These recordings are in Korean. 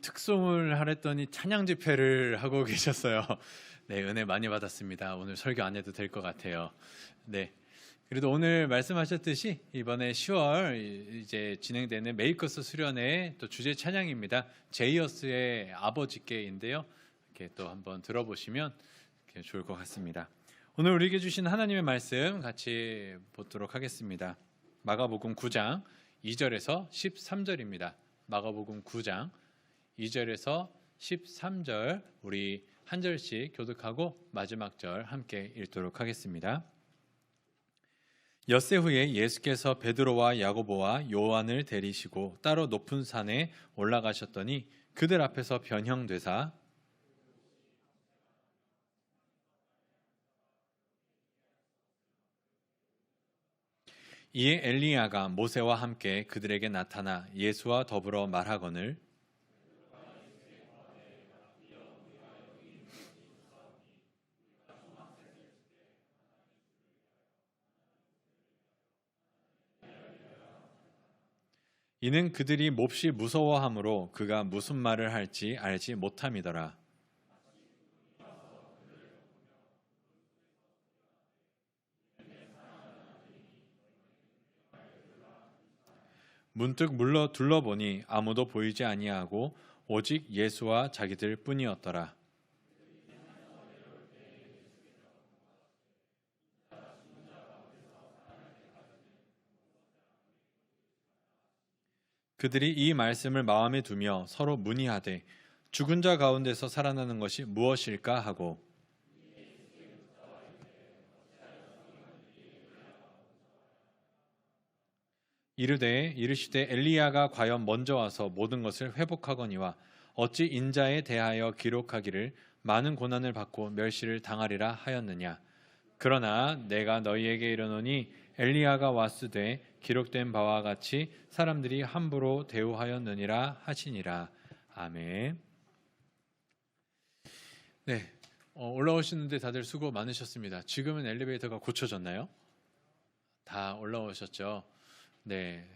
특송을 하랬더니 찬양 집회를 하고 계셨어요. 네, 은혜 많이 받았습니다. 오늘 설교 안 해도 될 것 같아요. 네. 그래도 오늘 말씀하셨듯이 이번에 10월 이제 진행되는 메이커스 수련회 또 주제 찬양입니다. 제이어스의 아버지께인데요. 이렇게 또 한번 들어보시면 이렇게 좋을 것 같습니다. 오늘 우리에게 주신 하나님의 말씀 같이 보도록 하겠습니다. 마가복음 9장 2절에서 13절입니다. 마가복음 9장 2절에서 13절 우리 한 절씩 교독하고 마지막 절 함께 읽도록 하겠습니다. 엿새 후에 예수께서 베드로와 야고보와 요한을 데리시고 따로 높은 산에 올라가셨더니 그들 앞에서 변형되사 이에 엘리야가 모세와 함께 그들에게 나타나 예수와 더불어 말하거늘 이는 그들이 몹시 무서워하므로 그가 무슨 말을 할지 알지 못함이더라. 문득 물러 둘러보니 아무도 보이지 아니하고 오직 예수와 자기들 뿐이었더라. 그들이 이 말씀을 마음에 두며 서로 문의하되 죽은 자 가운데서 살아나는 것이 무엇일까 하고 이르시되 엘리야가 과연 먼저 와서 모든 것을 회복하거니와 어찌 인자에 대하여 기록하기를 많은 고난을 받고 멸시를 당하리라 하였느냐. 그러나 내가 너희에게 이르노니 엘리야가 왔으되 기록된 바와 같이 사람들이 함부로 대우하였느니라 하시니라. 아멘. 네, 올라오시는데 다들 수고 많으셨습니다. 지금은 엘리베이터가 고쳐졌나요? 다 올라오셨죠? 네.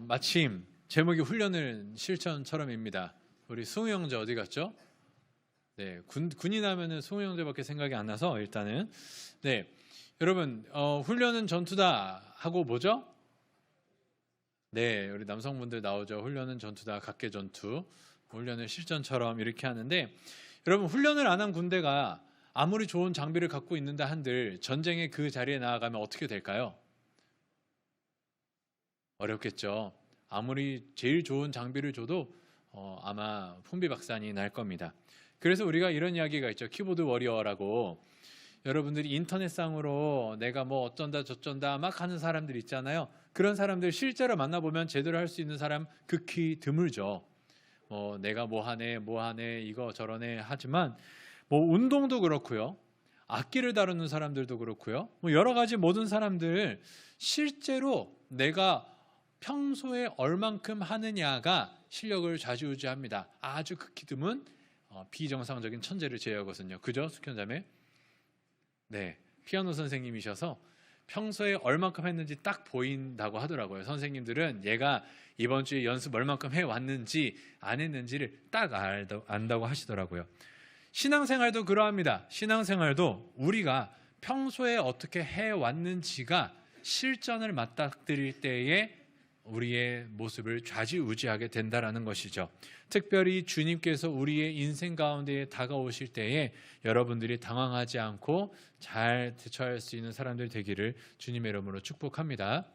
마침 제목이 훈련은 실천처럼입니다. 우리 승우 형제 어디 갔죠? 네, 군인 하면은 승우 형제밖에 생각이 안 나서 일단은 네, 여러분 훈련은 전투다 하고 뭐죠? 네, 우리 남성분들 나오죠. 훈련은 전투다, 각계 전투. 훈련을 실전처럼 이렇게 하는데 여러분 훈련을 안 한 군대가 아무리 좋은 장비를 갖고 있는다 한들 전쟁의 그 자리에 나아가면 어떻게 될까요? 어렵겠죠. 아무리 제일 좋은 장비를 줘도 아마 풍비박산이 날 겁니다. 그래서 우리가 이런 이야기가 있죠. 키보드 워리어라고. 여러분들이 인터넷상으로 내가 뭐 어쩐다 저쩐다 막 하는 사람들 있잖아요. 그런 사람들 실제로 만나보면 제대로 할 수 있는 사람 극히 드물죠. 내가 뭐 하네 이거 저러네 하지만 뭐 운동도 그렇고요. 악기를 다루는 사람들도 그렇고요. 뭐 여러 가지 모든 사람들 실제로 내가 평소에 얼만큼 하느냐가 실력을 좌지우지합니다. 아주 극히 드문 비정상적인 천재를 제외하거든요. 그죠? 숙현자매? 네, 피아노 선생님이셔서 평소에 얼만큼 했는지 딱 보인다고 하더라고요. 선생님들은 얘가 이번 주에 연습 얼만큼 해왔는지 안 했는지를 딱 안다고 하시더라고요. 신앙생활도 그러합니다. 신앙생활도 우리가 평소에 어떻게 해왔는지가 실전을 맞닥뜨릴 때에 우리의 모습을 좌지우지하게 된다라는 것이죠. 특별히 주님께서 우리의 인생 가운데에 다가오실 때에 여러분들이 당황하지 않고 잘 대처할 수 있는 사람들 되기를 주님의 이름으로 축복합니다.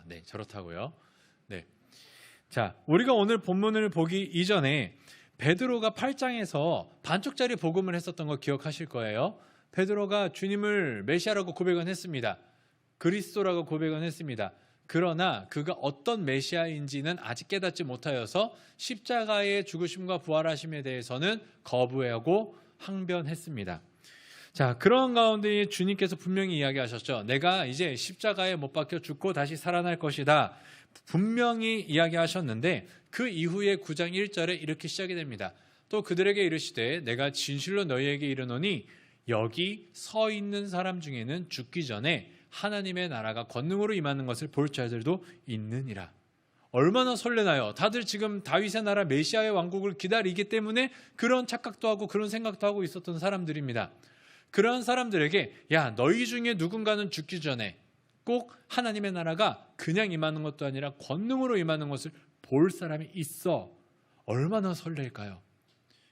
네, 저렇다고요. 네. 자, 우리가 오늘 본문을 보기 이전에 베드로가 8장에서 반쪽짜리 복음을 했었던 거 기억하실 거예요. 베드로가 주님을 메시아라고 고백은 했습니다. 그리스도라고 고백은 했습니다. 그러나 그가 어떤 메시아인지는 아직 깨닫지 못하여서 십자가의 죽으심과 부활하심에 대해서는 거부하고 항변했습니다. 자, 그런 가운데 주님께서 분명히 이야기하셨죠. 내가 이제 십자가에 못 박혀 죽고 다시 살아날 것이다. 분명히 이야기하셨는데 그 이후에 9장 1절에 이렇게 시작이 됩니다. 또 그들에게 이르시되 내가 진실로 너희에게 이르노니 여기 서 있는 사람 중에는 죽기 전에 하나님의 나라가 권능으로 임하는 것을 볼 자들도 있느니라. 얼마나 설레나요? 다들 지금 다윗의 나라 메시아의 왕국을 기다리기 때문에 그런 착각도 하고 그런 생각도 하고 있었던 사람들입니다. 그런 사람들에게 야, 너희 중에 누군가는 죽기 전에 꼭 하나님의 나라가 그냥 임하는 것도 아니라 권능으로 임하는 것을 볼 사람이 있어. 얼마나 설렐까요?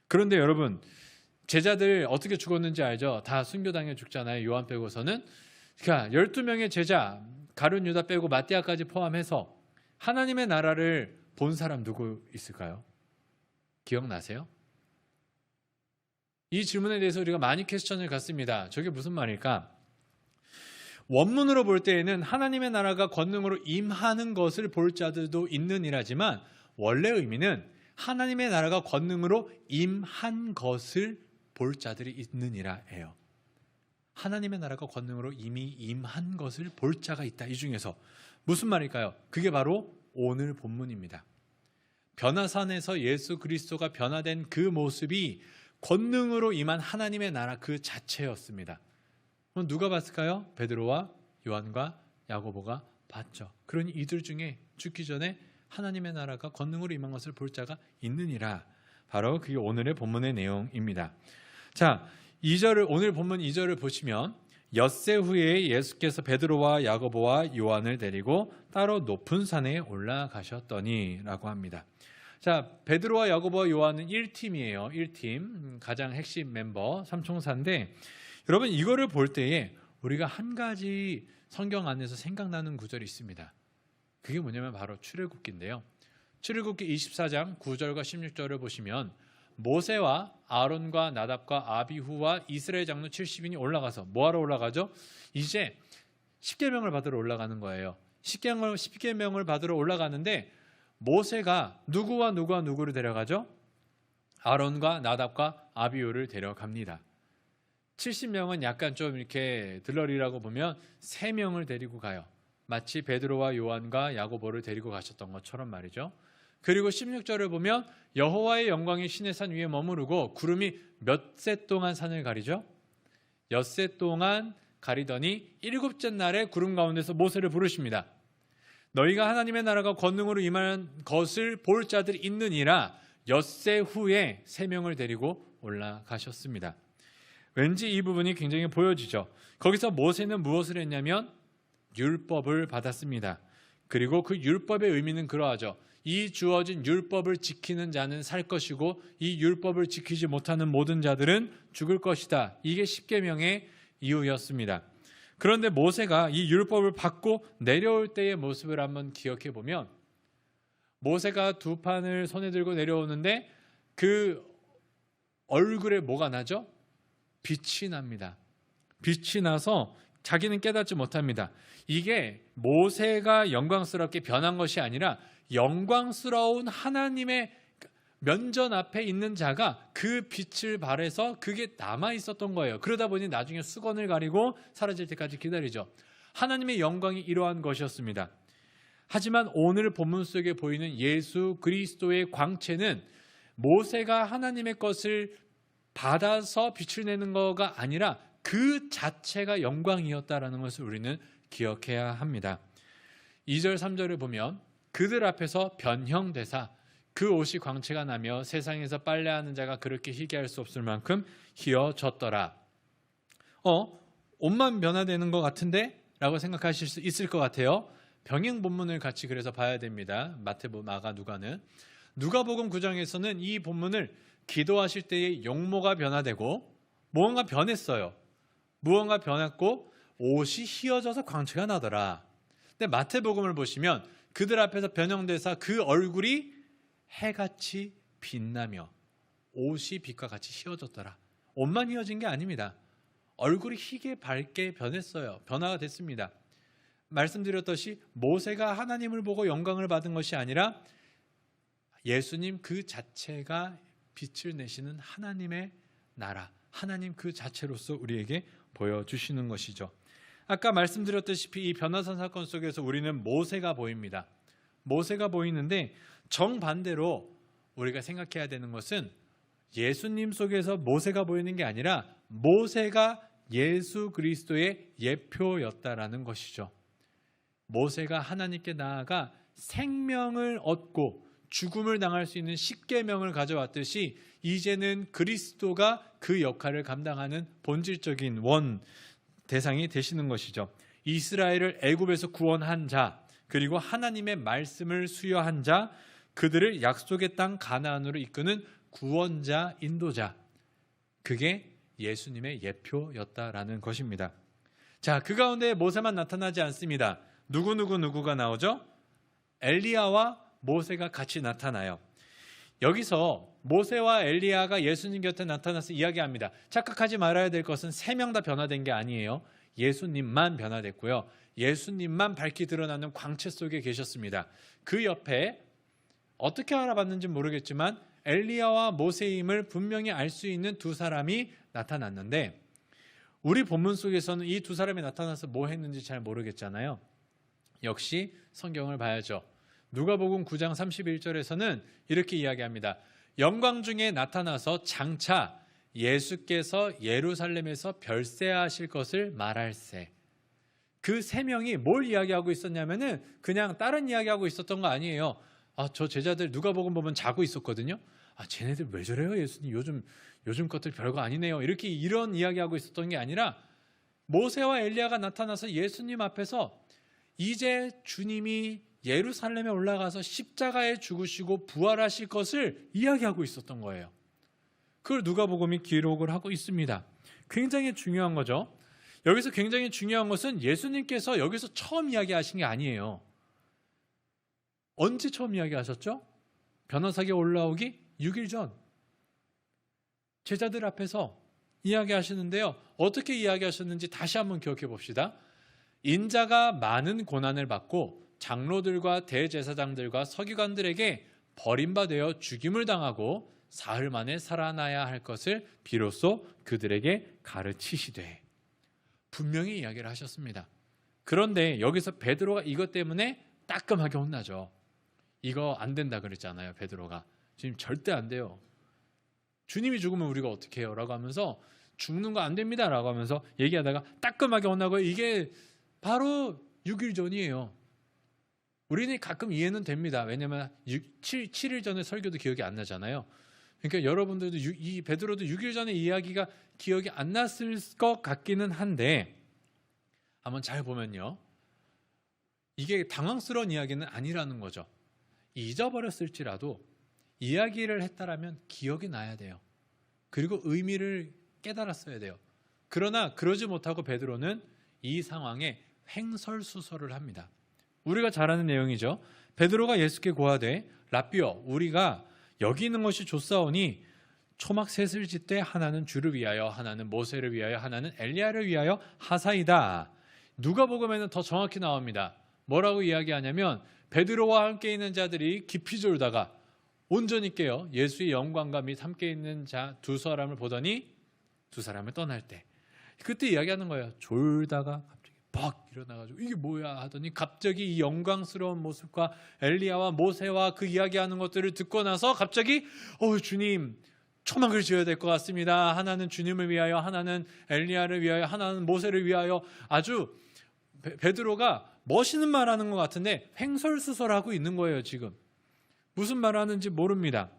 그런데 여러분, 제자들 어떻게 죽었는지 알죠? 다 순교당해 죽잖아요. 요한 빼고서는. 그러니까 12명의 제자, 가룟 유다 빼고 마띠아까지 포함해서 하나님의 나라를 본 사람 누구 있을까요? 기억나세요? 이 질문에 대해서 우리가 많이 퀘스천을 갖습니다. 저게 무슨 말일까? 원문으로 볼 때에는 하나님의 나라가 권능으로 임하는 것을 볼 자들도 있느니라지만 원래 의미는 하나님의 나라가 권능으로 임한 것을 볼 자들이 있느니라예요. 하나님의 나라가 권능으로 이미 임한 것을 볼 자가 있다. 이 중에서 무슨 말일까요? 그게 바로 오늘 본문입니다. 변화산에서 예수 그리스도가 변화된 그 모습이 권능으로 임한 하나님의 나라 그 자체였습니다. 그럼 누가 봤을까요? 베드로와 요한과 야고보가 봤죠. 그러니 이들 중에 죽기 전에 하나님의 나라가 권능으로 임한 것을 볼 자가 있느니라. 바로 그게 오늘의 본문의 내용입니다. 자, 2절을 오늘 본문 2절을 보시면 엿새 후에 예수께서 베드로와 야고보와 요한을 데리고 따로 높은 산에 올라가셨더니 라고 합니다. 자, 베드로와 야고보와 요한은 1팀이에요. 1팀 가장 핵심 멤버 삼총사인데 여러분 이거를 볼 때에 우리가 한 가지 성경 안에서 생각나는 구절이 있습니다. 그게 뭐냐면 바로 출애굽기인데요. 출애굽기 24장 9절과 16절을 보시면 모세와 아론과 나답과 아비후와 이스라엘 장로 70인이 올라가서 뭐하러 올라가죠? 이제 십계명을 받으러 올라가는 거예요. 십계명을 받으러 올라가는데 모세가 누구와 누구를 데려가죠? 아론과 나답과 아비후를 데려갑니다. 70명은 약간 좀 이렇게 들러리라고 보면 3명을 데리고 가요. 마치 베드로와 요한과 야고보를 데리고 가셨던 것처럼 말이죠. 그리고 16절을 보면 여호와의 영광이 시내산 위에 머무르고 구름이 몇새 동안 산을 가리죠. 엿새 동안 가리더니 7째 날에 구름 가운데서 모세를 부르십니다. 너희가 하나님의 나라가 권능으로 임한 것을 볼 자들이 있느니라. 엿새 후에 3명을 데리고 올라가셨습니다. 왠지 이 부분이 굉장히 보여지죠. 거기서 모세는 무엇을 했냐면 율법을 받았습니다. 그리고 그 율법의 의미는 그러하죠. 이 주어진 율법을 지키는 자는 살 것이고 이 율법을 지키지 못하는 모든 자들은 죽을 것이다. 이게 십계명의 이유였습니다. 그런데 모세가 이 율법을 받고 내려올 때의 모습을 한번 기억해 보면 모세가 두 판을 손에 들고 내려오는데 그 얼굴에 뭐가 나죠? 빛이 납니다. 빛이 나서 자기는 깨닫지 못합니다. 이게 모세가 영광스럽게 변한 것이 아니라 영광스러운 하나님의 면전 앞에 있는 자가 그 빛을 발해서 그게 남아 있었던 거예요. 그러다 보니 나중에 수건을 가리고 사라질 때까지 기다리죠. 하나님의 영광이 이러한 것이었습니다. 하지만 오늘 본문 속에 보이는 예수 그리스도의 광채는 모세가 하나님의 것을 받아서 빛을 내는 거가 아니라 그 자체가 영광이었다라는 것을 우리는 기억해야 합니다. 2절 3절을 보면 그들 앞에서 변형되사 그 옷이 광채가 나며 세상에서 빨래하는 자가 그렇게 희게할 수 없을 만큼 희어졌더라. 옷만 변화되는 것 같은데? 라고 생각하실 수 있을 것 같아요. 병행 본문을 같이 그래서 봐야 됩니다. 마태복음, 마가, 누가는. 누가복음 9장에서는 이 본문을 기도하실 때의 용모가 변화되고 무언가 변했어요. 무언가 변했고 옷이 휘어져서 광채가 나더라. 근데 마태복음을 보시면 그들 앞에서 변형돼서 그 얼굴이 해같이 빛나며 옷이 빛과 같이 휘어졌더라. 옷만 휘어진 게 아닙니다. 얼굴이 희게 밝게 변했어요. 변화가 됐습니다. 말씀드렸듯이 모세가 하나님을 보고 영광을 받은 것이 아니라 예수님 그 자체가 빛을 내시는 하나님의 나라, 하나님 그 자체로서 우리에게 보여주시는 것이죠. 아까 말씀드렸듯이 이 변화산 사건 속에서 우리는 모세가 보입니다. 모세가 보이는데 정반대로 우리가 생각해야 되는 것은 예수님 속에서 모세가 보이는 게 아니라 모세가 예수 그리스도의 예표였다라는 것이죠. 모세가 하나님께 나아가 생명을 얻고 죽음을 당할 수 있는 십계명을 가져왔듯이 이제는 그리스도가 그 역할을 감당하는 본질적인 대상이 되시는 것이죠. 이스라엘을 애굽에서 구원한 자, 그리고 하나님의 말씀을 수여한 자, 그들을 약속의 땅 가나안으로 이끄는 구원자, 인도자, 그게 예수님의 예표였다라는 것입니다. 자, 그 가운데 모세만 나타나지 않습니다. 누구가 나오죠? 엘리야와 모세가 같이 나타나요. 여기서 모세와 엘리야가 예수님 곁에 나타나서 이야기합니다. 착각하지 말아야 될 것은 3명 다 변화된 게 아니에요. 예수님만 변화됐고요. 예수님만 밝히 드러나는 광채 속에 계셨습니다. 그 옆에 어떻게 알아봤는지 모르겠지만 엘리야와 모세임을 분명히 알 수 있는 두 사람이 나타났는데, 우리 본문 속에서는 이 두 사람이 나타나서 뭐 했는지 잘 모르겠잖아요. 역시 성경을 봐야죠. 누가복음 9장 31절에서는 이렇게 이야기합니다. 영광 중에 나타나서 장차 예수께서 예루살렘에서 별세하실 것을 말할세. 그 3명이 뭘 이야기하고 있었냐면은 그냥 다른 이야기하고 있었던 거 아니에요. 저 제자들 누가복음 보면 자고 있었거든요. 쟤네들 왜 저래요? 예수님 요즘 것들 별거 아니네요. 이런 이야기하고 있었던 게 아니라 모세와 엘리야가 나타나서 예수님 앞에서 이제 주님이 예루살렘에 올라가서 십자가에 죽으시고 부활하실 것을 이야기하고 있었던 거예요. 그걸 누가복음이 기록을 하고 있습니다. 굉장히 중요한 거죠. 여기서 굉장히 중요한 것은 예수님께서 여기서 처음 이야기하신 게 아니에요. 언제 처음 이야기하셨죠? 변호사에게 올라오기 6일 전 제자들 앞에서 이야기하시는데요. 어떻게 이야기하셨는지 다시 한번 기억해 봅시다. 인자가 많은 고난을 받고 장로들과 대제사장들과 서기관들에게 버림받아 죽임을 당하고 사흘 만에 살아나야 할 것을 비로소 그들에게 가르치시되, 분명히 이야기를 하셨습니다. 그런데 여기서 베드로가 이것 때문에 따끔하게 혼나죠. 이거 안 된다 그랬잖아요. 베드로가 지금 절대 안 돼요. 주님이 죽으면 우리가 어떻게 해요? 라고 하면서 죽는 거 안 됩니다 라고 하면서 얘기하다가 따끔하게 혼나고요. 이게 바로 6일 전이에요. 우리는 가끔 이해는 됩니다. 왜냐하면 7일 전에 설교도 기억이 안 나잖아요. 그러니까 여러분들도 이 베드로도 6일 전에 이야기가 기억이 안 났을 것 같기는 한데, 한번 잘 보면요, 이게 당황스러운 이야기는 아니라는 거죠. 잊어버렸을지라도 이야기를 했다라면 기억이 나야 돼요. 그리고 의미를 깨달았어야 돼요. 그러나 그러지 못하고 베드로는 이 상황에 횡설수설을 합니다. 우리가 잘 아는 내용이죠. 베드로가 예수께 고하되 랍비여, 우리가 여기 있는 것이 좋사오니 초막 셋을 짓되 하나는 주를 위하여, 하나는 모세를 위하여, 하나는 엘리야를 위하여 하사이다. 누가복음에는 더 정확히 나옵니다. 뭐라고 이야기하냐면 베드로와 함께 있는 자들이 깊이 졸다가 온전히 깨어 예수의 영광과 및 함께 있는 자 두 사람을 보더니 두 사람을 떠날 때, 그때 이야기하는 거예요. 졸다가 갑자기 박 일어나가지고 이게 뭐야 하더니 갑자기 이 영광스러운 모습과 엘리야와 모세와 그 이야기하는 것들을 듣고 나서 갑자기 주님, 초막을 지어야 될 것 같습니다. 하나는 주님을 위하여, 하나는 엘리야를 위하여, 하나는 모세를 위하여. 아주 베드로가 멋있는 말하는 것 같은데 횡설수설하고 있는 거예요. 지금 무슨 말을 하는지 모릅니다.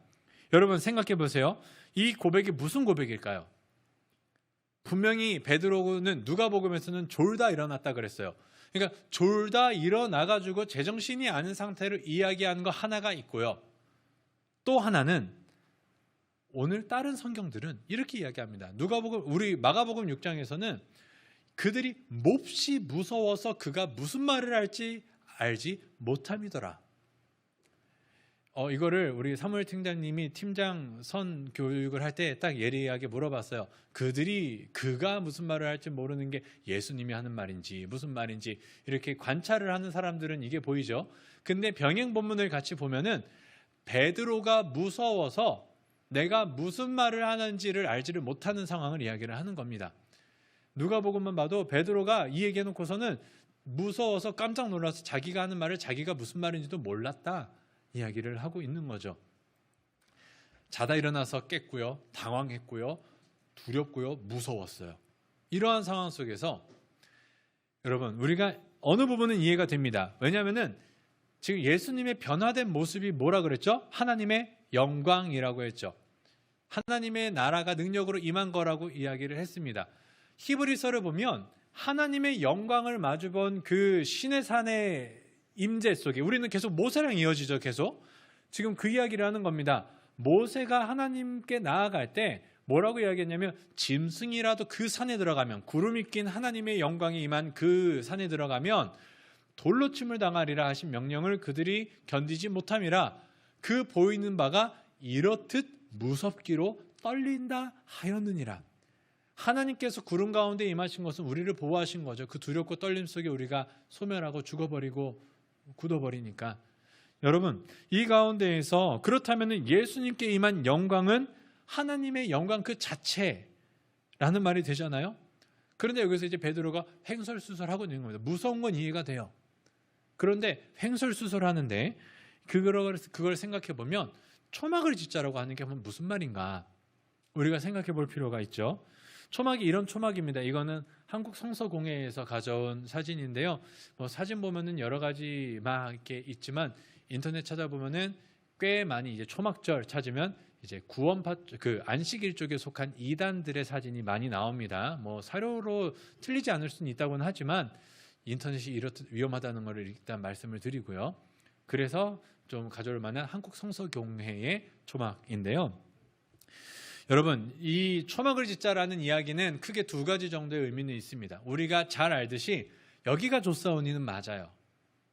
여러분 생각해 보세요. 이 고백이 무슨 고백일까요? 분명히 베드로는 누가복음에서는 졸다 일어났다 그랬어요. 그러니까 졸다 일어나가지고 제정신이 아닌 상태로 이야기하는 거 하나가 있고요. 또 하나는 오늘 다른 성경들은 이렇게 이야기합니다. 우리 마가복음 6장에서는 그들이 몹시 무서워서 그가 무슨 말을 할지 알지 못함이더라. 이거를 우리 사무엘 팀장님이 팀장 선 교육을 할 때 딱 예리하게 물어봤어요. 그가 무슨 말을 할지 모르는 게 예수님이 하는 말인지 무슨 말인지 이렇게 관찰을 하는 사람들은 이게 보이죠. 근데 병행 본문을 같이 보면은 베드로가 무서워서 내가 무슨 말을 하는지를 알지를 못하는 상황을 이야기를 하는 겁니다. 누가복음만 봐도 베드로가 이 얘기해놓고서는 무서워서 깜짝 놀라서 자기가 하는 말을 자기가 무슨 말인지도 몰랐다 이야기를 하고 있는 거죠. 자다 일어나서 깼고요, 당황했고요, 두렵고요, 무서웠어요. 이러한 상황 속에서 여러분 우리가 어느 부분은 이해가 됩니다. 왜냐하면은 지금 예수님의 변화된 모습이 뭐라 그랬죠? 하나님의 영광이라고 했죠. 하나님의 나라가 능력으로 임한 거라고 이야기를 했습니다. 히브리서를 보면 하나님의 영광을 마주본 그 시내산의 임재 속에, 우리는 계속 모세랑 이어지죠. 계속 지금 그 이야기를 하는 겁니다. 모세가 하나님께 나아갈 때 뭐라고 이야기했냐면, 짐승이라도 그 산에 들어가면, 구름이 낀 하나님의 영광이 임한 그 산에 들어가면 돌로 침을 당하리라 하신 명령을 그들이 견디지 못함이라. 그 보이는 바가 이렇듯 무섭기로 떨린다 하였느니라. 하나님께서 구름 가운데 임하신 것은 우리를 보호하신 거죠. 그 두렵고 떨림 속에 우리가 소멸하고 죽어버리고 굳어버리니까. 여러분, 이 가운데에서 그렇다면 예수님께 임한 영광은 하나님의 영광 그 자체라는 말이 되잖아요. 그런데 여기서 이제 베드로가 횡설수설하고 있는 겁니다. 무서운 건 이해가 돼요. 그런데 횡설수설하는데 그걸 생각해 보면, 초막을 짓자라고 하는 게 무슨 말인가 우리가 생각해 볼 필요가 있죠. 초막이 이런 초막입니다. 이거는 한국 성서공회에서 가져온 사진인데요. 사진 보면은 여러 가지 막 이렇게 있지만 인터넷 찾아보면은 꽤 많이 이제 초막절 찾으면 이제 구원파 그 안식일 쪽에 속한 이단들의 사진이 많이 나옵니다. 사료로 틀리지 않을 수는 있다고는 하지만 인터넷이 이렇듯 위험하다는 것을 일단 말씀을 드리고요. 그래서 좀 가져올 만한 한국 성서공회의 초막인데요. 여러분, 이 초막을 짓자라는 이야기는 크게 두 가지 정도의 의미는 있습니다. 우리가 잘 알듯이 여기가 좋사오니는 맞아요.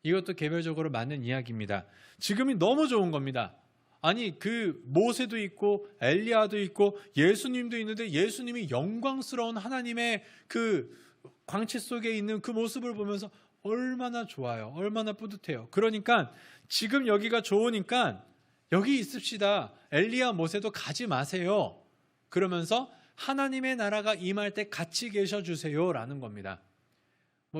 이것도 개별적으로 맞는 이야기입니다. 지금이 너무 좋은 겁니다. 아니, 그 모세도 있고 엘리야도 있고 예수님도 있는데, 예수님이 영광스러운 하나님의 그 광채 속에 있는 그 모습을 보면서 얼마나 좋아요. 얼마나 뿌듯해요. 그러니까 지금 여기가 좋으니까 여기 있읍시다. 엘리야 모세도 가지 마세요. 그러면서 하나님의 나라가 임할 때 같이 계셔 주세요라는 겁니다.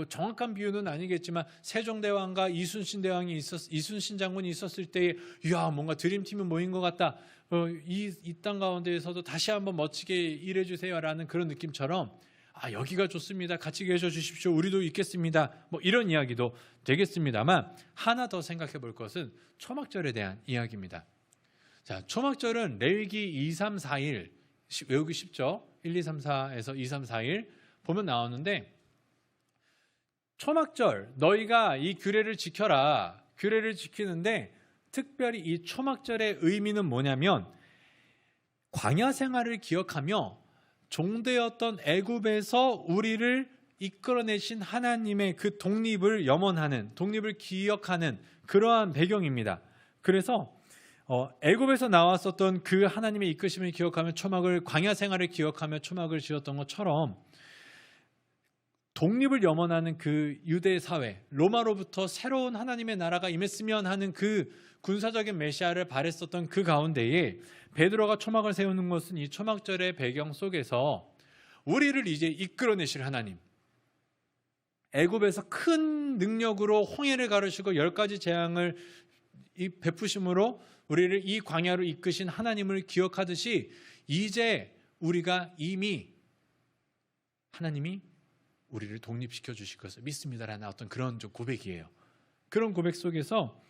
정확한 비유는 아니겠지만 세종대왕과 이순신 장군이 있었을 때에, 이야, 뭔가 드림팀이 모인 것 같다. 이 땅 가운데에서도 다시 한번 멋지게 일해 주세요라는 그런 느낌처럼, 여기가 좋습니다. 같이 계셔 주십시오. 우리도 있겠습니다. 이런 이야기도 되겠습니다만, 하나 더 생각해 볼 것은 초막절에 대한 이야기입니다. 자, 초막절은 레위기 2, 3, 4일 외우기 쉽죠? 1, 2, 3, 4에서 2, 3, 4일 보면 나오는데, 초막절 너희가 이 규례를 지켜라. 규례를 지키는데 특별히 이 초막절의 의미는 뭐냐면, 광야 생활을 기억하며 종되었던 애굽에서 우리를 이끌어내신 하나님의 그 독립을 염원하는, 독립을 기억하는 그러한 배경입니다. 그래서 애굽에서 나왔었던 그 하나님의 이끄심을 기억하며 초막을, 광야 생활을 기억하며 초막을 지었던 것처럼, 독립을 염원하는 그 유대 사회, 로마로부터 새로운 하나님의 나라가 임했으면 하는 그 군사적인 메시아를 바랬었던 그 가운데에 베드로가 초막을 세우는 것은 이 초막절의 배경 속에서 우리를 이제 이끌어내실 하나님, 애굽에서 큰 능력으로 홍해를 가르시고 10가지 재앙을 베푸심으로 우리를 이 광야로 이끄신 하나님을 기억하듯이, 이제 우리가 이미 하나님이 우리를 독립시켜 주실 것을 믿습니다라는 어떤 그런 좀 고백이에요. 그런 고백 속에서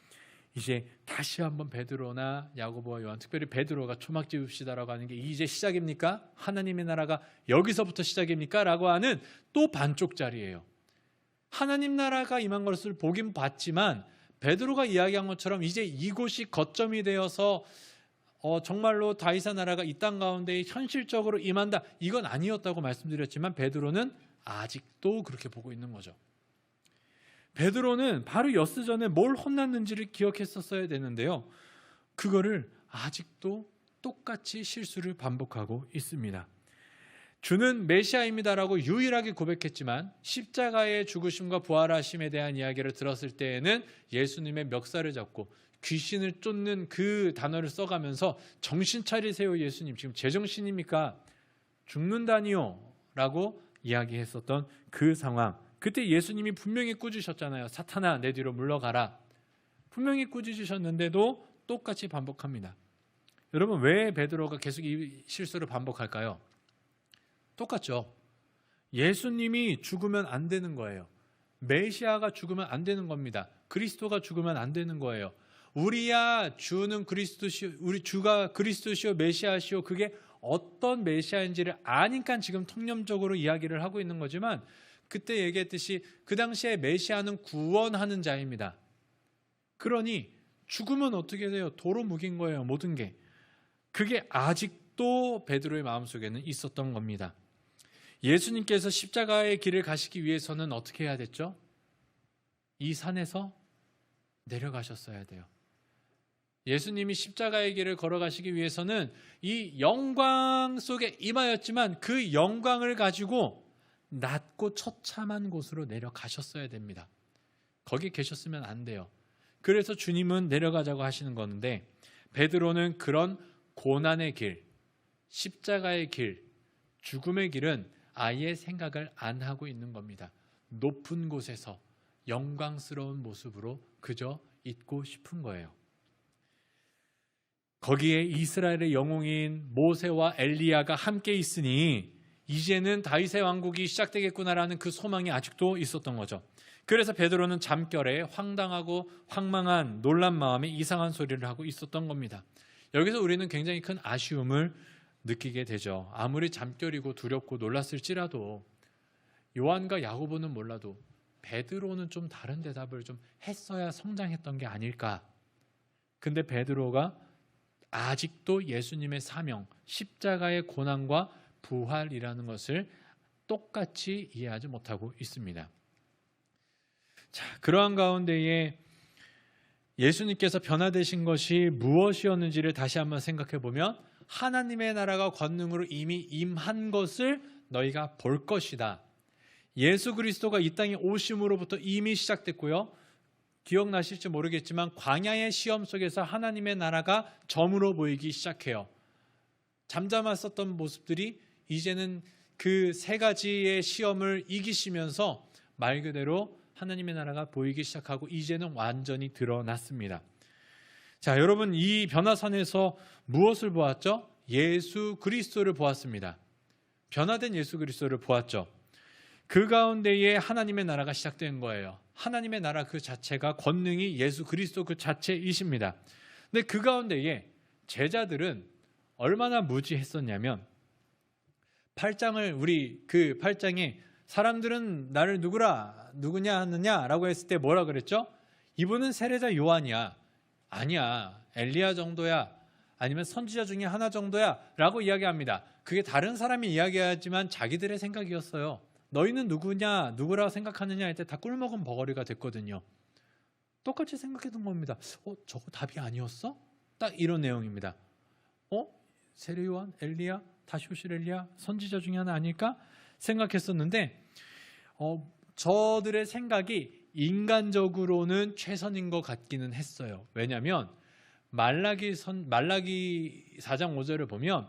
이제 다시 한번 베드로나 야고보와 요한, 특별히 베드로가 초막 지읍시다라고 하는 게 이제 시작입니까? 하나님의 나라가 여기서부터 시작입니까? 라고 하는 또 반쪽짜리예요. 하나님 나라가 임한 것을 보긴 봤지만 베드로가 이야기한 것처럼 이제 이곳이 거점이 되어서 정말로 다윗의 나라가 이 땅 가운데 현실적으로 임한다, 이건 아니었다고 말씀드렸지만 베드로는 아직도 그렇게 보고 있는 거죠. 베드로는 바로 여스 전에 뭘 혼났는지를 기억했었어야 되는데요, 그거를 아직도 똑같이 실수를 반복하고 있습니다. 주는 메시아입니다라고 유일하게 고백했지만 십자가의 죽으심과 부활하심에 대한 이야기를 들었을 때에는 예수님의 멱살을 잡고 귀신을 쫓는 그 단어를 써가면서 정신 차리세요 예수님, 지금 제정신입니까? 죽는다니요 라고 이야기했었던 그 상황, 그때 예수님이 분명히 꾸짖으셨잖아요. 사탄아 내 뒤로 물러가라. 분명히 꾸짖으셨는데도 똑같이 반복합니다. 여러분, 왜 베드로가 계속 이 실수를 반복할까요? 똑같죠. 예수님이 죽으면 안 되는 거예요. 메시아가 죽으면 안 되는 겁니다. 그리스도가 죽으면 안 되는 거예요. 우리야 주는 그리스도시오, 우리 주가 그리스도시오 메시아시오, 그게 어떤 메시아인지를 아니까 지금 통념적으로 이야기를 하고 있는 거지만, 그때 얘기했듯이 그 당시에 메시아는 구원하는 자입니다. 그러니 죽으면 어떻게 돼요? 도로 묵인 거예요, 모든 게. 그게 아직도 베드로의 마음속에는 있었던 겁니다. 예수님께서 십자가의 길을 가시기 위해서는 어떻게 해야 됐죠? 이 산에서 내려가셨어야 돼요. 예수님이 십자가의 길을 걸어가시기 위해서는 이 영광 속에 임하였지만 그 영광을 가지고 낮고 처참한 곳으로 내려가셨어야 됩니다. 거기 계셨으면 안 돼요. 그래서 주님은 내려가자고 하시는 건데, 베드로는 그런 고난의 길, 십자가의 길, 죽음의 길은 아예 생각을 안 하고 있는 겁니다. 높은 곳에서 영광스러운 모습으로 그저 있고 싶은 거예요. 거기에 이스라엘의 영웅인 모세와 엘리야가 함께 있으니 이제는 다윗의 왕국이 시작되겠구나라는 그 소망이 아직도 있었던 거죠. 그래서 베드로는 잠결에 황당하고 황망한 놀란 마음에 이상한 소리를 하고 있었던 겁니다. 여기서 우리는 굉장히 큰 아쉬움을 느끼게 되죠. 아무리 잠결이고 두렵고 놀랐을지라도, 요한과 야고보는 몰라도 베드로는 좀 다른 대답을 좀 했어야 성장했던 게 아닐까. 근데 베드로가 아직도 예수님의 사명, 십자가의 고난과 부활이라는 것을 똑같이 이해하지 못하고 있습니다. 자, 그러한 가운데에 예수님께서 변화되신 것이 무엇이었는지를 다시 한번 생각해 보면, 하나님의 나라가 권능으로 이미 임한 것을 너희가 볼 것이다. 예수 그리스도가 이 땅에 오심으로부터 이미 시작됐고요. 기억나실지 모르겠지만 광야의 시험 속에서 하나님의 나라가 점으로 보이기 시작해요. 잠잠했었던 모습들이 이제는 그 세 가지의 시험을 이기시면서 말 그대로 하나님의 나라가 보이기 시작하고 이제는 완전히 드러났습니다. 자, 여러분, 이 변화산에서 무엇을 보았죠? 예수 그리스도를 보았습니다. 변화된 예수 그리스도를 보았죠. 그 가운데에 하나님의 나라가 시작된 거예요. 하나님의 나라 그 자체가 권능이 예수 그리스도 그 자체이십니다. 근데 그 가운데에 제자들은 얼마나 무지했었냐면, 8장을 우리 그 8장에 사람들은 나를 누구냐 하느냐라고 했을 때 뭐라 그랬죠? 이분은 세례자 요한이야. 아니야. 엘리야 정도야. 아니면 선지자 중에 하나 정도야 라고 이야기합니다. 그게 다른 사람이 이야기하지만 자기들의 생각이었어요. 너희는 누구라고 생각하느냐 할 때 다 꿀먹은 버거리가 됐거든요. 똑같이 생각했던 겁니다. 저거 답이 아니었어? 딱 이런 내용입니다. 세례 요한, 엘리야, 다시 오실 엘리야, 선지자 중에 하나 아닐까? 생각했었는데 저들의 생각이 인간적으로는 최선인 것 같기는 했어요. 왜냐하면 말라기 4장 5절을 보면,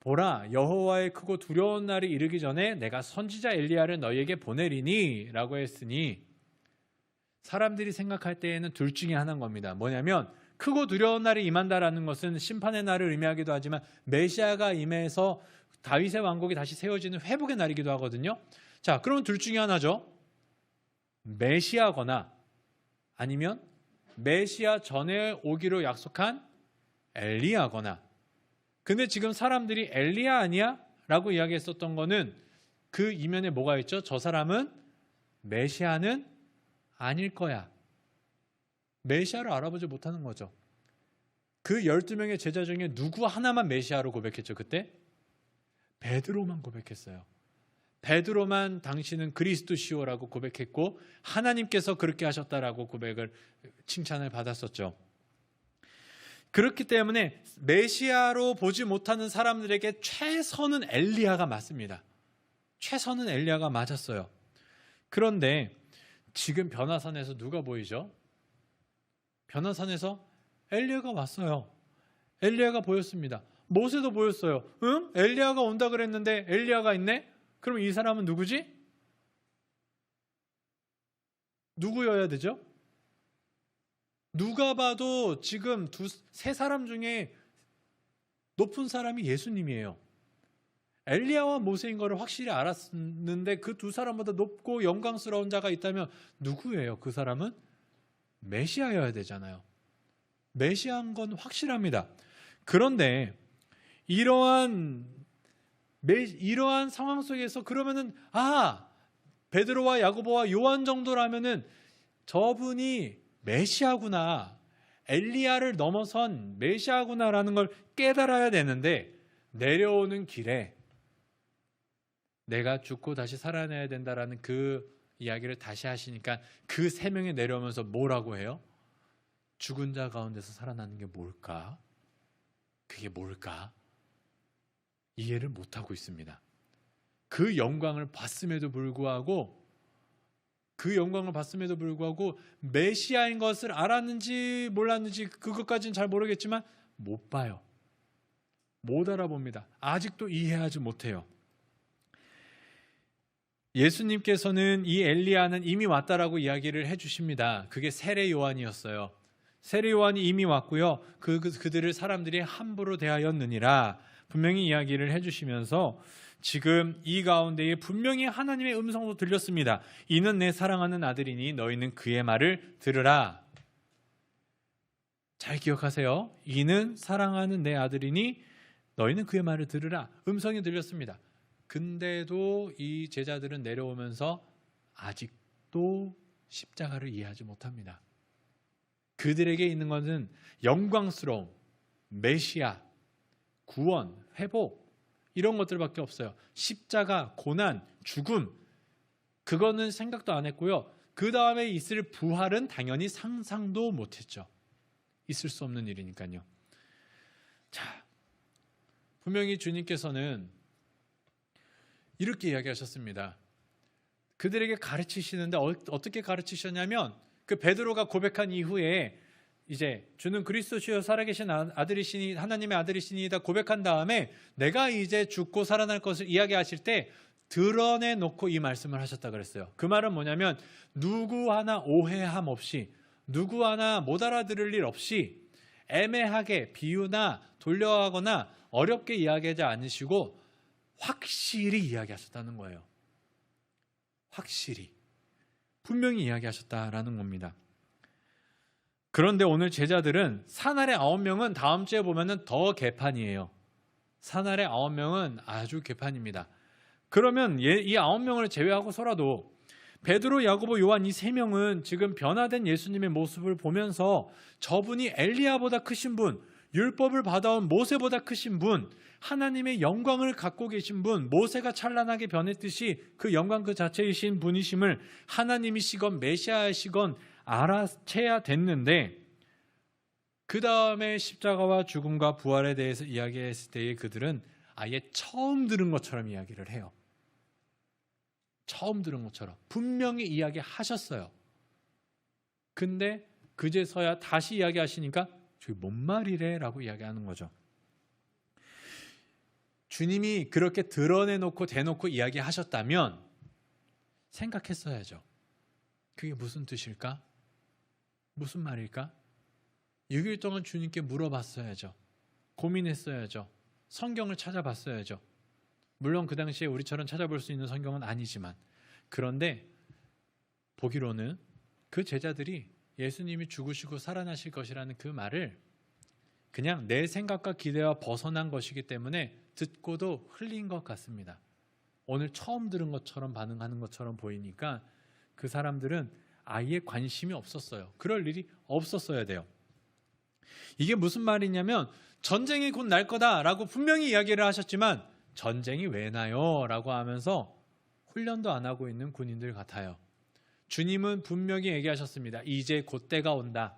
보라, 여호와의 크고 두려운 날이 이르기 전에 내가 선지자 엘리야를 너희에게 보내리니 라고 했으니, 사람들이 생각할 때에는 둘 중에 하나인 겁니다. 뭐냐면 크고 두려운 날이 임한다라는 것은 심판의 날을 의미하기도 하지만 메시아가 임해서 다윗의 왕국이 다시 세워지는 회복의 날이기도 하거든요. 자, 그럼 둘 중에 하나죠. 메시아거나 아니면 메시아 전에 오기로 약속한 엘리야거나. 근데 지금 사람들이 엘리야 아니야? 라고 이야기했었던 거는 그 이면에 뭐가 있죠? 저 사람은 메시아는 아닐 거야. 메시아를 알아보지 못하는 거죠. 그 12명의 제자 중에 누구 하나만 메시아로 고백했죠, 그때? 베드로만 고백했어요. 베드로만 당신은 그리스도시오라고 고백했고, 하나님께서 그렇게 하셨다라고 칭찬을 받았었죠. 그렇기 때문에 메시아로 보지 못하는 사람들에게 최선은 엘리야가 맞습니다. 최선은 엘리야가 맞았어요. 그런데 지금 변화산에서 누가 보이죠? 변화산에서 엘리야가 왔어요. 엘리야가 보였습니다. 모세도 보였어요. 응? 엘리야가 온다 그랬는데 엘리야가 있네? 그럼 이 사람은 누구지? 누구여야 되죠? 누가 봐도 지금 세 사람 중에 높은 사람이 예수님이에요. 엘리야와 모세인 것을 확실히 알았는데 그 두 사람보다 높고 영광스러운 자가 있다면 누구예요? 그 사람은 메시아여야 되잖아요. 메시아인 건 확실합니다. 그런데 이러한 상황 속에서 그러면은 베드로와 야고보와 요한 정도라면은 저분이 메시아구나, 엘리야를 넘어선 메시아구나라는 걸 깨달아야 되는데 내려오는 길에 내가 죽고 다시 살아나야 된다라는 그 이야기를 다시 하시니까 그 세 명이 내려오면서 뭐라고 해요? 죽은 자 가운데서 살아나는 게 뭘까? 그게 뭘까? 이해를 못하고 있습니다. 그 영광을 봤음에도 불구하고 메시아인 것을 알았는지 몰랐는지 그것까지는 잘 모르겠지만 못 봐요. 못 알아봅니다. 아직도 이해하지 못해요. 예수님께서는 이 엘리야는 이미 왔다라고 이야기를 해주십니다. 그게 세례 요한이었어요. 세례 요한이 이미 왔고요. 그들을 사람들이 함부로 대하였느니라 분명히 이야기를 해주시면서 지금 이 가운데에 분명히 하나님의 음성도 들렸습니다. 이는 내 사랑하는 아들이니 너희는 그의 말을 들으라. 잘 기억하세요. 이는 사랑하는 내 아들이니 너희는 그의 말을 들으라. 음성이 들렸습니다. 근데도 이 제자들은 내려오면서 아직도 십자가를 이해하지 못합니다. 그들에게 있는 것은 영광스러움, 메시아, 구원, 회복 이런 것들밖에 없어요. 십자가, 고난, 죽음 그거는 생각도 안 했고요. 그 다음에 있을 부활은 당연히 상상도 못했죠. 있을 수 없는 일이니까요. 자, 분명히 주님께서는 이렇게 이야기하셨습니다. 그들에게 가르치시는데 어떻게 가르치셨냐면 그 베드로가 고백한 이후에 이제 주는 그리스도시요 살아계신 아들이시니 하나님의 아들이시니이다 고백한 다음에 내가 이제 죽고 살아날 것을 이야기하실 때 드러내놓고 이 말씀을 하셨다 그랬어요. 그 말은 뭐냐면 누구 하나 오해함 없이 누구 하나 못 알아들을 일 없이 애매하게 비유나 돌려하거나 어렵게 이야기하지 않으시고 확실히 이야기하셨다는 거예요. 확실히 분명히 이야기하셨다라는 겁니다. 그런데 오늘 제자들은 사날의 9명은 다음 주에 보면은 더 개판이에요. 사날의 9명은 아주 개판입니다. 그러면 이 9명을 제외하고서라도 베드로, 야고보, 요한 이 3명은 지금 변화된 예수님의 모습을 보면서 저분이 엘리야보다 크신 분, 율법을 받아온 모세보다 크신 분, 하나님의 영광을 갖고 계신 분, 모세가 찬란하게 변했듯이 그 영광 그 자체이신 분이심을 하나님이시건 메시아이시건 알아채야 됐는데 그 다음에 십자가와 죽음과 부활에 대해서 이야기했을 때에 그들은 아예 처음 들은 것처럼 이야기를 해요. 처음 들은 것처럼 분명히 이야기하셨어요. 근데 그제서야 다시 이야기하시니까 저게 뭔 말이래? 라고 이야기하는 거죠. 주님이 그렇게 드러내놓고 대놓고 이야기하셨다면 생각했어야죠. 그게 무슨 뜻일까? 무슨 말일까? 6일 동안 주님께 물어봤어야죠. 고민했어야죠. 성경을 찾아봤어야죠. 물론 그 당시에 우리처럼 찾아볼 수 있는 성경은 아니지만 그런데 보기로는 그 제자들이 예수님이 죽으시고 살아나실 것이라는 그 말을 그냥 내 생각과 기대와 벗어난 것이기 때문에 듣고도 흘린 것 같습니다. 오늘 처음 들은 것처럼 반응하는 것처럼 보이니까 그 사람들은 아예 관심이 없었어요. 그럴 일이 없었어야 돼요. 이게 무슨 말이냐면 전쟁이 곧 날 거다라고 분명히 이야기를 하셨지만 전쟁이 왜 나요? 라고 하면서 훈련도 안 하고 있는 군인들 같아요. 주님은 분명히 얘기하셨습니다. 이제 곧 때가 온다.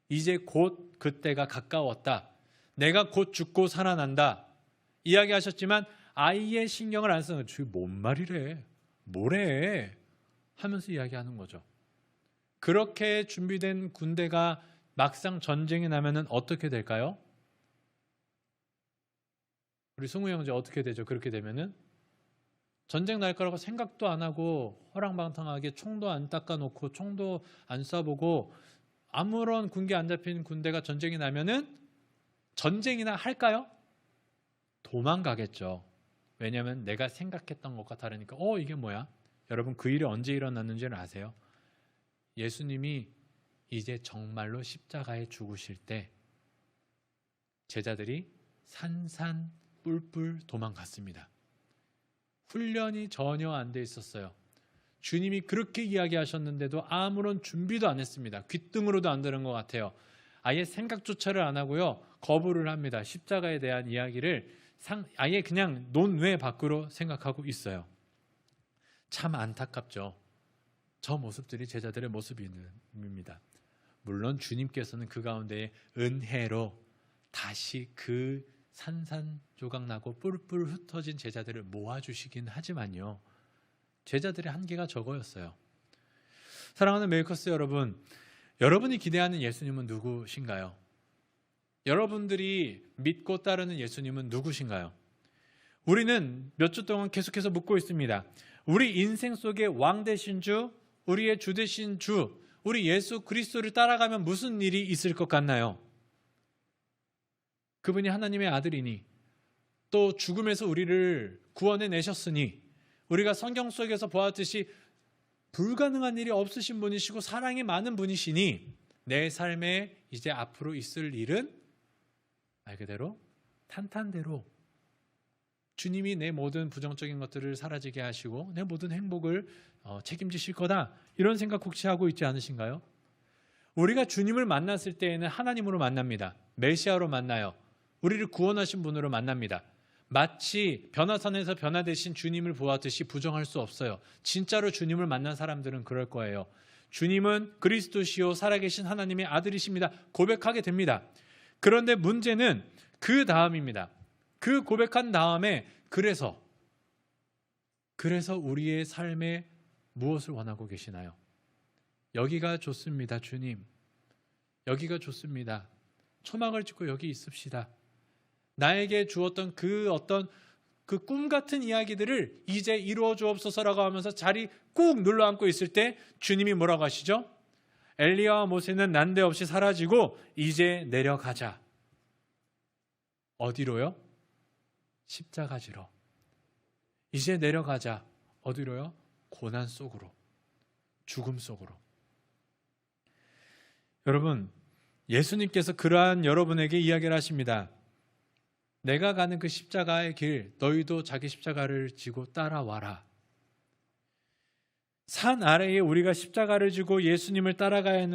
이제 곧 그때가 가까웠다. 내가 곧 죽고 살아난다. 이야기하셨지만 아예 신경을 안 쓰는 거예요. 뭔 말이래? 뭐래? 하면서 이야기하는 거죠. 그렇게 준비된 군대가 막상 전쟁이 나면은 어떻게 될까요? 우리 승우 형제 어떻게 되죠? 그렇게 되면은 전쟁 날 거라고 생각도 안 하고 허랑방탕하게 총도 안 닦아놓고 총도 안 쏴보고 아무런 군기 안 잡힌 군대가 전쟁이 나면은 전쟁이나 할까요? 도망가겠죠. 왜냐하면 내가 생각했던 것과 다르니까 이게 뭐야? 여러분 그 일이 언제 일어났는지는 아세요? 예수님이 이제 정말로 십자가에 죽으실 때 제자들이 산산 뿔뿔 도망갔습니다. 훈련이 전혀 안 돼 있었어요. 주님이 그렇게 이야기하셨는데도 아무런 준비도 안 했습니다. 귓등으로도 안 들은 것 같아요. 아예 생각조차를 안 하고요. 거부를 합니다. 십자가에 대한 이야기를 아예 그냥 논외 밖으로 생각하고 있어요. 참 안타깝죠. 저 모습들이 제자들의 모습입니다. 물론 주님께서는 그 가운데 은혜로 다시 그 산산조각나고 뿔뿔 흩어진 제자들을 모아주시긴 하지만요. 제자들의 한계가 적어였어요. 사랑하는 메이커스 여러분, 여러분이 기대하는 예수님은 누구신가요? 여러분들이 믿고 따르는 예수님은 누구신가요? 우리는 몇 주 동안 계속해서 묻고 있습니다. 우리 인생 속에 왕 되신 주, 우리의 주 되신 주, 우리 예수 그리스도를 따라가면 무슨 일이 있을 것 같나요? 그분이 하나님의 아들이니, 또 죽음에서 우리를 구원해 내셨으니, 우리가 성경 속에서 보았듯이 불가능한 일이 없으신 분이시고 사랑이 많은 분이시니 내 삶에 이제 앞으로 있을 일은 말 그대로 탄탄대로 주님이 내 모든 부정적인 것들을 사라지게 하시고 내 모든 행복을 책임지실 거다, 이런 생각 혹시 하고 있지 않으신가요? 우리가 주님을 만났을 때에는 하나님으로 만납니다. 메시아로 만나요. 우리를 구원하신 분으로 만납니다. 마치 변화산에서 변화되신 주님을 보았듯이 부정할 수 없어요. 진짜로 주님을 만난 사람들은 그럴 거예요. 주님은 그리스도시요 살아계신 하나님의 아들이십니다. 고백하게 됩니다. 그런데 문제는 그 다음입니다. 그 고백한 다음에 그래서 우리의 삶에 무엇을 원하고 계시나요? 여기가 좋습니다, 주님. 여기가 좋습니다. 초막을 짓고 여기 있읍시다. 나에게 주었던 그 꿈 같은 이야기들을 이제 이루어 주옵소서라고 하면서 자리 꾹 눌러 앉고 있을 때 주님이 뭐라고 하시죠? 엘리야와 모세는 난데없이 사라지고 이제 내려가자. 어디로요? 십자가 지러. 이제 내려가자. 어디로요? 고난 속으로, 죽음 속으로. 여러분, 예수님께서 그러한 여러분에게 이야기를 하십니다. 내가 가는 그 십자가의 길, 너희도 자기 십자가를 지고 따라와라. 산 아래에 우리가 십자가를 지고 예수님을 따라가야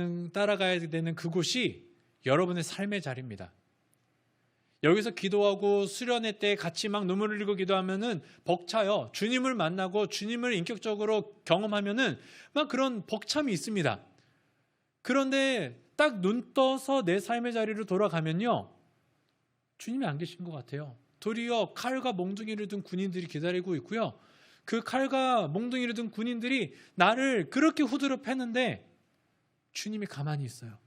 되는 그곳이 여러분의 삶의 자리입니다. 여기서 기도하고 수련회 때 같이 막 눈물을 흘리고 기도하면은 벅차요. 주님을 만나고 주님을 인격적으로 경험하면은 막 그런 벅참이 있습니다. 그런데 딱 눈 떠서 내 삶의 자리로 돌아가면요, 주님이 안 계신 것 같아요. 도리어 칼과 몽둥이를 든 군인들이 기다리고 있고요. 그 칼과 몽둥이를 든 군인들이 나를 그렇게 후드려 패는데 주님이 가만히 있어요.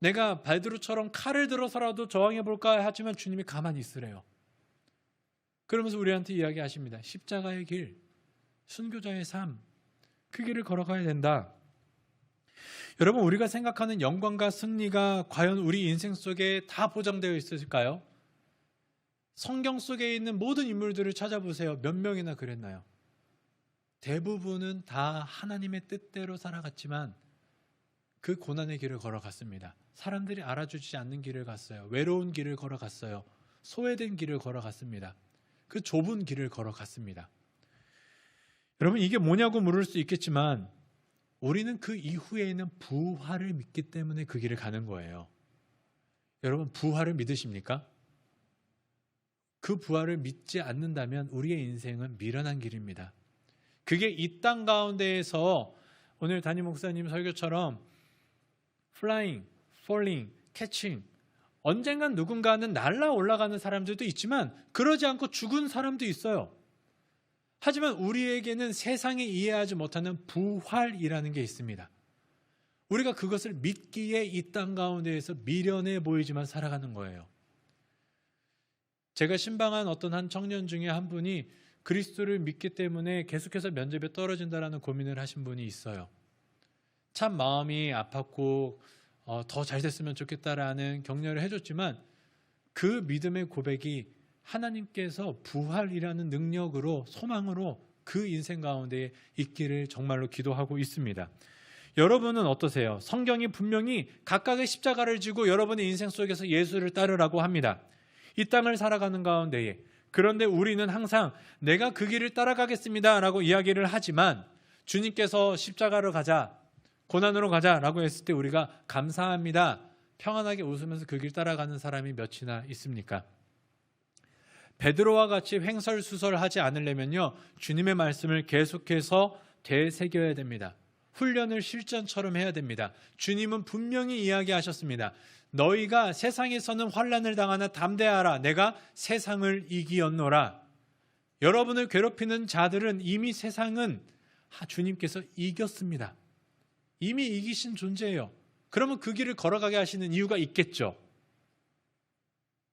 내가 베드로처럼 칼을 들어서라도 저항해볼까 하지만 주님이 가만히 있으래요. 그러면서 우리한테 이야기하십니다. 십자가의 길, 순교자의 삶, 그 길을 걸어가야 된다. 여러분, 우리가 생각하는 영광과 승리가 과연 우리 인생 속에 다 보장되어 있을까요? 성경 속에 있는 모든 인물들을 찾아보세요. 몇 명이나 그랬나요? 대부분은 다 하나님의 뜻대로 살아갔지만 그 고난의 길을 걸어갔습니다. 사람들이 알아주지 않는 길을 갔어요. 외로운 길을 걸어갔어요. 소외된 길을 걸어갔습니다. 그 좁은 길을 걸어갔습니다. 여러분, 이게 뭐냐고 물을 수 있겠지만 우리는 그 이후에 있는 부활을 믿기 때문에 그 길을 가는 거예요. 여러분, 부활을 믿으십니까? 그 부활을 믿지 않는다면 우리의 인생은 미련한 길입니다. 그게 이 땅 가운데에서 오늘 담임 목사님 설교처럼 flying, falling, catching, 언젠간 누군가는 날아 올라가는 사람들도 있지만 그러지 않고 죽은 사람도 있어요. 하지만 우리에게는 세상이 이해하지 못하는 부활이라는 게 있습니다. 우리가 그것을 믿기에 이 땅 가운데에서 미련해 보이지만 살아가는 거예요. 제가 신방한 어떤 한 청년 중에 한 분이 그리스도를 믿기 때문에 계속해서 면접에 떨어진다라는 고민을 하신 분이 있어요. 참 마음이 아팠고 더 잘 됐으면 좋겠다라는 격려를 해줬지만 그 믿음의 고백이 하나님께서 부활이라는 능력으로, 소망으로 그 인생 가운데 있기를 정말로 기도하고 있습니다. 여러분은 어떠세요? 성경이 분명히 각각의 십자가를 지고 여러분의 인생 속에서 예수를 따르라고 합니다. 이 땅을 살아가는 가운데에. 그런데 우리는 항상 내가 그 길을 따라가겠습니다 라고 이야기를 하지만, 주님께서 십자가로 가자, 고난으로 가자 라고 했을 때 우리가 감사합니다, 평안하게 웃으면서 그 길 따라가는 사람이 몇이나 있습니까? 베드로와 같이 횡설수설하지 않으려면요, 주님의 말씀을 계속해서 되새겨야 됩니다. 훈련을 실전처럼 해야 됩니다. 주님은 분명히 이야기하셨습니다. 너희가 세상에서는 환난을 당하나 담대하라, 내가 세상을 이기었노라. 여러분을 괴롭히는 자들은 이미 세상은 주님께서 이겼습니다. 이미 이기신 존재예요. 그러면 그 길을 걸어가게 하시는 이유가 있겠죠.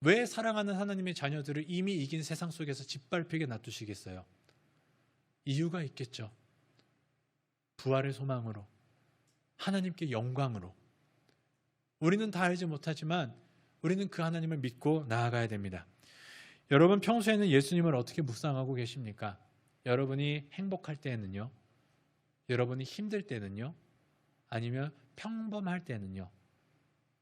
왜 사랑하는 하나님의 자녀들을 이미 이긴 세상 속에서 짓밟히게 놔두시겠어요? 이유가 있겠죠. 부활의 소망으로, 하나님께 영광으로. 우리는 다 알지 못하지만 우리는 그 하나님을 믿고 나아가야 됩니다. 여러분, 평소에는 예수님을 어떻게 묵상하고 계십니까? 여러분이 행복할 때는요? 여러분이 힘들 때는요? 아니면 평범할 때는요?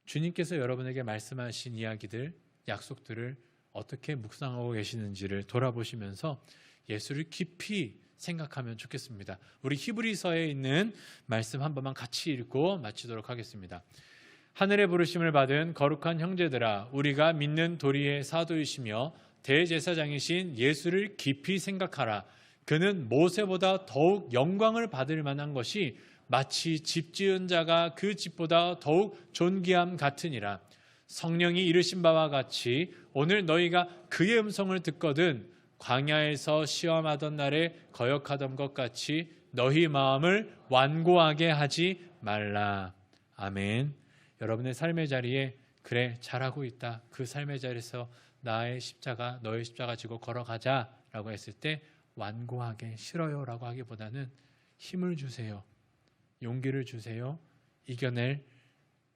주님께서 여러분에게 말씀하신 이야기들, 약속들을 어떻게 묵상하고 계시는지를 돌아보시면서 예수를 깊이 생각하면 좋겠습니다. 우리 히브리서에 있는 말씀 한 번만 같이 읽고 마치도록 하겠습니다. 하늘의 부르심을 받은 거룩한 형제들아, 우리가 믿는 도리의 사도이시며 대제사장이신 예수를 깊이 생각하라. 그는 모세보다 더욱 영광을 받을 만한 것이 마치 집 지은 자가 그 집보다 더욱 존귀함 같으니라. 성령이 이르신 바와 같이 오늘 너희가 그의 음성을 듣거든 광야에서 시험하던 날에 거역하던 것 같이 너희 마음을 완고하게 하지 말라. 아멘. 여러분의 삶의 자리에 그래 잘하고 있다, 그 삶의 자리에서 나의 십자가, 너의 십자가 지고 걸어가자 라고 했을 때 완고하게 싫어요 라고 하기보다는 힘을 주세요, 용기를 주세요, 이겨낼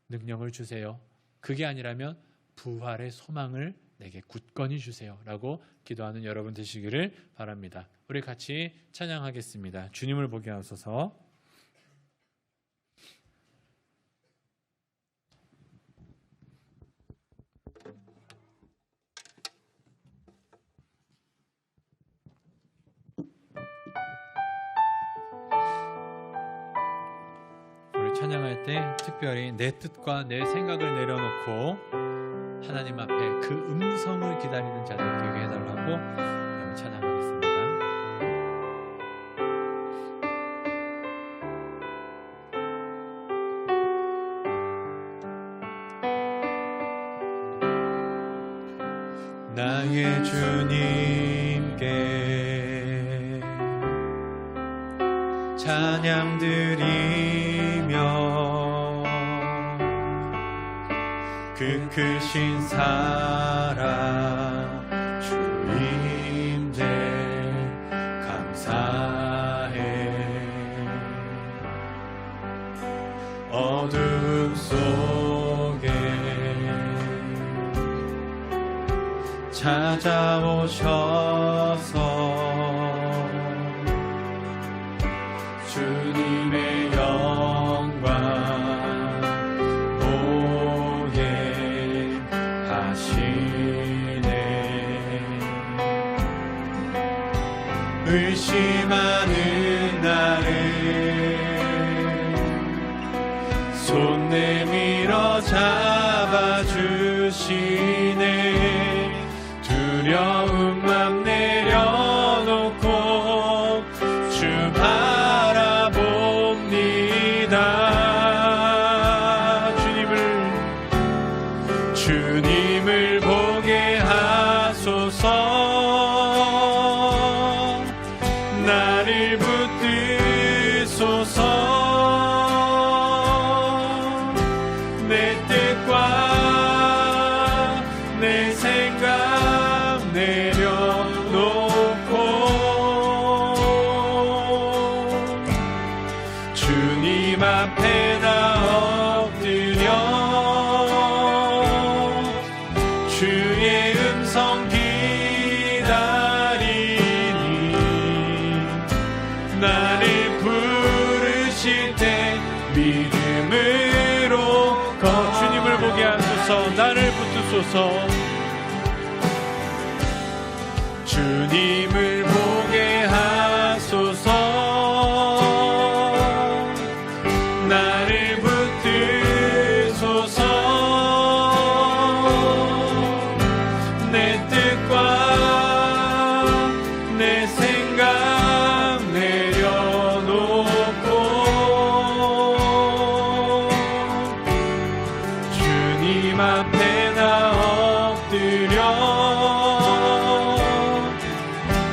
능력을 주세요. 그게 아니라면 부활의 소망을 내게 굳건히 주세요 라고 기도하는 여러분 되시기를 바랍니다. 우리 같이 찬양하겠습니다. 주님을 보게 하소서. 우리 찬양할 때 특별히 내 뜻과 내 생각을 내려놓고 하나님 앞에 그 음성을 기다리는 자들 되게 해달라고 찬양하겠습니다. 나의 주님께 찬양 드리며 그 크신 사랑 주임대 감사해. 어둠 속에 찾아오셔서 주님의 영광 보게 하시네. 의심하는 나를 손 내밀어 잡아주시네. 두려운 맘 내려놓고 주 바라봅니다. 주님을 보게 하소서. 나를 붙드소서. 내 뜻과 내 생각 내려 붙드소서. 나를 붙드소서. 주님을 보게 하소서. 나를 붙드소서. 내 뜻과 내 생각 내려놓고 주님 앞에 나 엎드려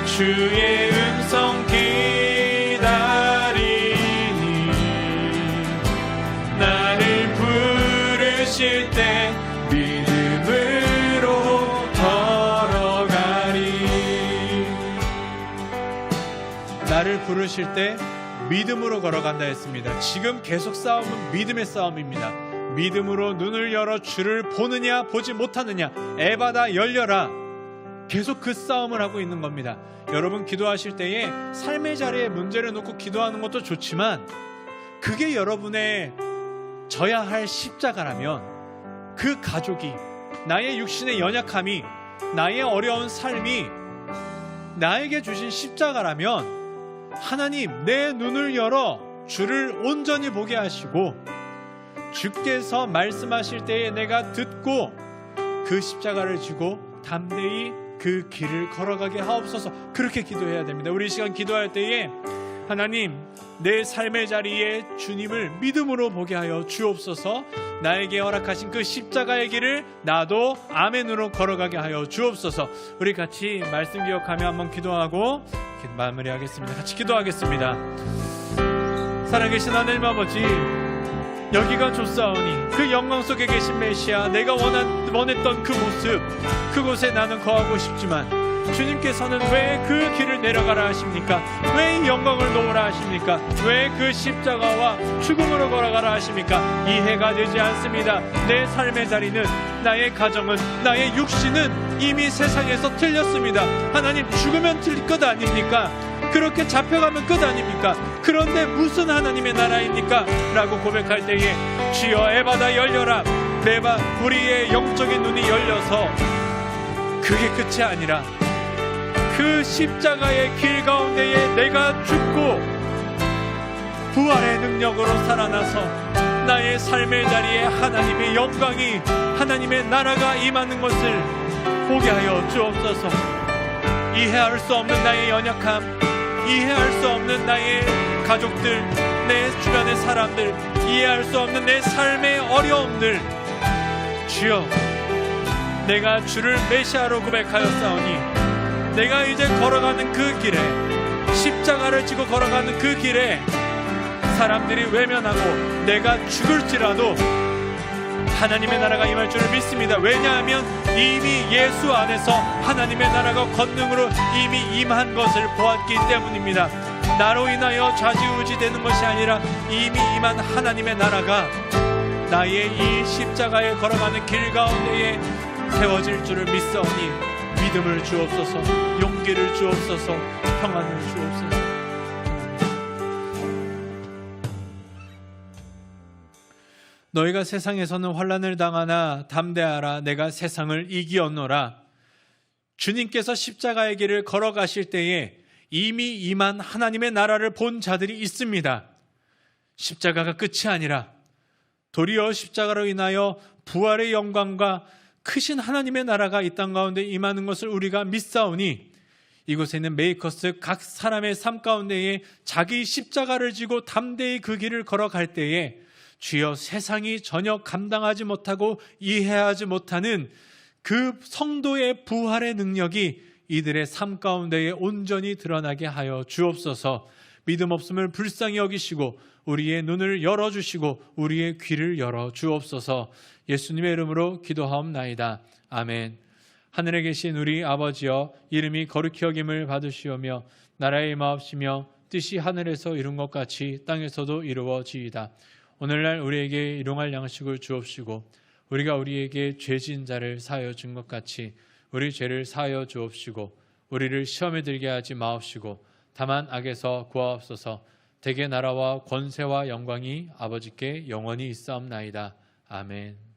주의 음성 기다리니 나를 부르실 때 믿음으로 걸어가리. 나를 부르실 때 믿음으로 걸어간다 했습니다. 지금 계속 싸움은 믿음의 싸움입니다. 믿음으로 눈을 열어 주를 보느냐 보지 못하느냐, 에바다 열려라. 계속 그 싸움을 하고 있는 겁니다. 여러분 기도하실 때에 삶의 자리에 문제를 놓고 기도하는 것도 좋지만 그게 여러분의 져야 할 십자가라면, 그 가족이, 나의 육신의 연약함이, 나의 어려운 삶이 나에게 주신 십자가라면 하나님 내 눈을 열어 주를 온전히 보게 하시고 주께서 말씀하실 때에 내가 듣고 그 십자가를 지고 담대히 그 길을 걸어가게 하옵소서. 그렇게 기도해야 됩니다. 우리 이 시간 기도할 때에 하나님 내 삶의 자리에 주님을 믿음으로 보게 하여 주옵소서. 나에게 허락하신 그 십자가의 길을 나도 아멘으로 걸어가게 하여 주옵소서. 우리 같이 말씀 기억하며 한번 기도하고 마무리하겠습니다. 같이 기도하겠습니다. 살아계신 하나님 아버지, 여기가 좋사오니 그 영광 속에 계신 메시아, 내가 원했던 그 모습, 그곳에 나는 거하고 싶지만 주님께서는 왜 그 길을 내려가라 하십니까? 왜 이 영광을 놓으라 하십니까? 왜 그 십자가와 죽음으로 걸어가라 하십니까? 이해가 되지 않습니다. 내 삶의 자리는, 나의 가정은, 나의 육신은 이미 세상에서 틀렸습니다. 하나님, 죽으면 틀릴 것 아닙니까? 그렇게 잡혀가면 끝 아닙니까? 그런데 무슨 하나님의 나라입니까? 라고 고백할 때에 주여 에바다 열려라. 우리의 영적인 눈이 열려서 그게 끝이 아니라 그 십자가의 길 가운데에 내가 죽고 부활의 능력으로 살아나서 나의 삶의 자리에 하나님의 영광이, 하나님의 나라가 임하는 것을 보게 하여 주옵소서. 이해할 수 없는 나의 연약함, 이해할 수 없는 나의 가족들, 내 주변의 사람들, 이해할 수 없는 내 삶의 어려움들, 주여 내가 주를 메시아로 고백하였사오니 내가 이제 걸어가는 그 길에, 십자가를 지고 걸어가는 그 길에 사람들이 외면하고 내가 죽을지라도 하나님의 나라가 임할 줄을 믿습니다. 왜냐하면 이미 예수 안에서 하나님의 나라가 권능으로 이미 임한 것을 보았기 때문입니다. 나로 인하여 좌지우지 되는 것이 아니라 이미 임한 하나님의 나라가 나의 이 십자가에 걸어가는 길 가운데에 세워질 줄을 믿사오니 믿음을 주옵소서, 용기를 주옵소서, 평안을 주옵소서. 너희가 세상에서는 환난을 당하나 담대하라. 내가 세상을 이기었노라. 주님께서 십자가의 길을 걸어가실 때에 이미 임한 하나님의 나라를 본 자들이 있습니다. 십자가가 끝이 아니라 도리어 십자가로 인하여 부활의 영광과 크신 하나님의 나라가 이 땅 가운데 임하는 것을 우리가 믿사오니 이곳에 있는 메이커스 각 사람의 삶 가운데에 자기 십자가를 지고 담대히 그 길을 걸어갈 때에 주여 세상이 전혀 감당하지 못하고 이해하지 못하는 그 성도의 부활의 능력이 이들의 삶 가운데에 온전히 드러나게 하여 주옵소서. 믿음 없음을 불쌍히 여기시고 우리의 눈을 열어주시고 우리의 귀를 열어 주옵소서. 예수님의 이름으로 기도하옵나이다. 아멘. 하늘에 계신 우리 아버지여, 이름이 거룩히 여김을 받으시오며 나라의 임하옵시며 뜻이 하늘에서 이룬 것 같이 땅에서도 이루어지이다. 오늘날 우리에게 일용할 양식을 주옵시고 우리가 우리에게 죄진 자를 사하여 준 것 같이 우리 죄를 사하여 주옵시고 우리를 시험에 들게 하지 마옵시고 다만 악에서 구하옵소서. 대개 나라와 권세와 영광이 아버지께 영원히 있사옵나이다. 아멘.